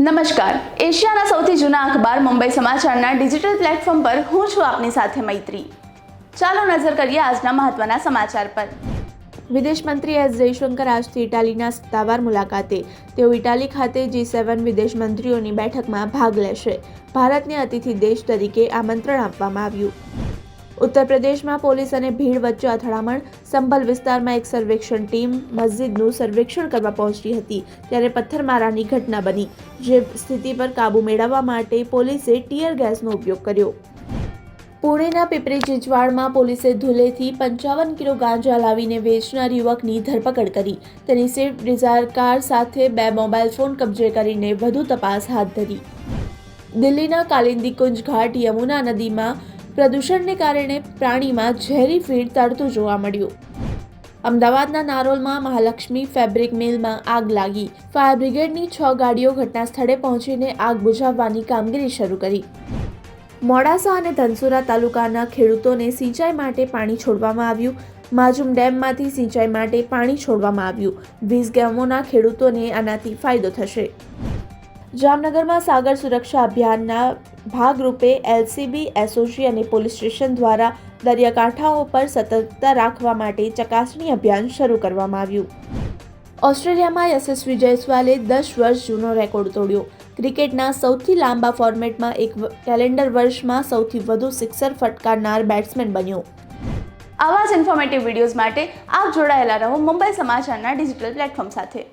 નમસ્કાર, એશિયાના સૌથી જૂના અખબાર મુંબઈ સમાચારના ડિજિટલ પ્લેટફોર્મ પર હું છું આપની સાથે મૈત્રી। ચાલો નજર કરીએ આજના મહત્વના સમાચાર પર। વિદેશ મંત્રી એસ જયશંકર આજથી ઇટાલીના સત્તાવાર મુલાકાતે। તેઓ ઇટાલી ખાતે G7 વિદેશ મંત્રીઓની બેઠકમાં ભાગ લેશે। ભારતને અતિથિ દેશ તરીકે આમંત્રણ આપવામાં આવ્યું। ઉત્તર પ્રદેશમાં પોલીસ અને ભીડ વચ્ચે અથડામણ। સંભલ વિસ્તારમાં એક સર્વેક્ષણ ટીમ મસ્જિદનું સર્વેક્ષણ કરવા પહોંચી હતી ત્યારે પથ્થરમારાની ઘટના બની, જે સ્થિતિ પર કાબૂ મેળવવા માટે પોલીસે ટીયર ગેસનો ઉપયોગ કર્યો। પુણેના પીપરી ચીંચવાડમાં પોલીસે ધુલેથી 55 કિલો ગાંજા લાવીને વેચનાર યુવકની ધરપકડ કરી। તેની સ્વિફ્ટ ડિઝાયર કાર સાથે 2 મોબાઈલ ફોન કબજે કરીને વધુ તપાસ હાથ ધરી। દિલ્હીના કાલિંદી કુંજ ઘાટ યમુના નદીમાં પ્રદૂષણને કારણે પ્રાણીમાં ઝેરી ફીણ તરતું જોવા મળ્યું। અમદાવાદના નારોલમાં મહાલક્ષ્મી ફેબ્રિક મિલમાં આગ લાગી। ફાયર બ્રિગેડની 6 ગાડીઓ ઘટના સ્થળે પહોંચીને આગ બુઝાવવાની કામગીરી શરૂ કરી। મોડાસા અને ધનસુરા તાલુકાના ખેડૂતોને સિંચાઈ માટે પાણી છોડવામાં આવ્યું। માજુમ ડેમમાંથી સિંચાઈ માટે પાણી છોડવામાં આવ્યું। 20 ગામોના ખેડૂતોને આનાથી ફાયદો થશે। જામનગરમાં સાગર સુરક્ષા અભિયાનના ભાગરૂપે LCB, SOG અને પોલીસ સ્ટેશન દ્વારા દરિયાકાંઠાઓ પર સતર્કતા રાખવા માટે ચકાસણી અભિયાન શરૂ કરવામાં આવ્યું। ઓસ્ટ્રેલિયામાં યશસ્વી જયસ્વાલે 10 વર્ષ જૂનો રેકોર્ડ તોડ્યો। ક્રિકેટના સૌથી લાંબા ફોર્મેટમાં એક કેલેન્ડર વર્ષમાં સૌથી વધુ સિક્સર ફટકારનાર બેટ્સમેન બન્યો। આવા જ ઇન્ફોર્મેટિવ વિડીયોઝ માટે આપ જોડાયેલા રહો મુંબઈ સમાચારના ડિજિટલ પ્લેટફોર્મ સાથે।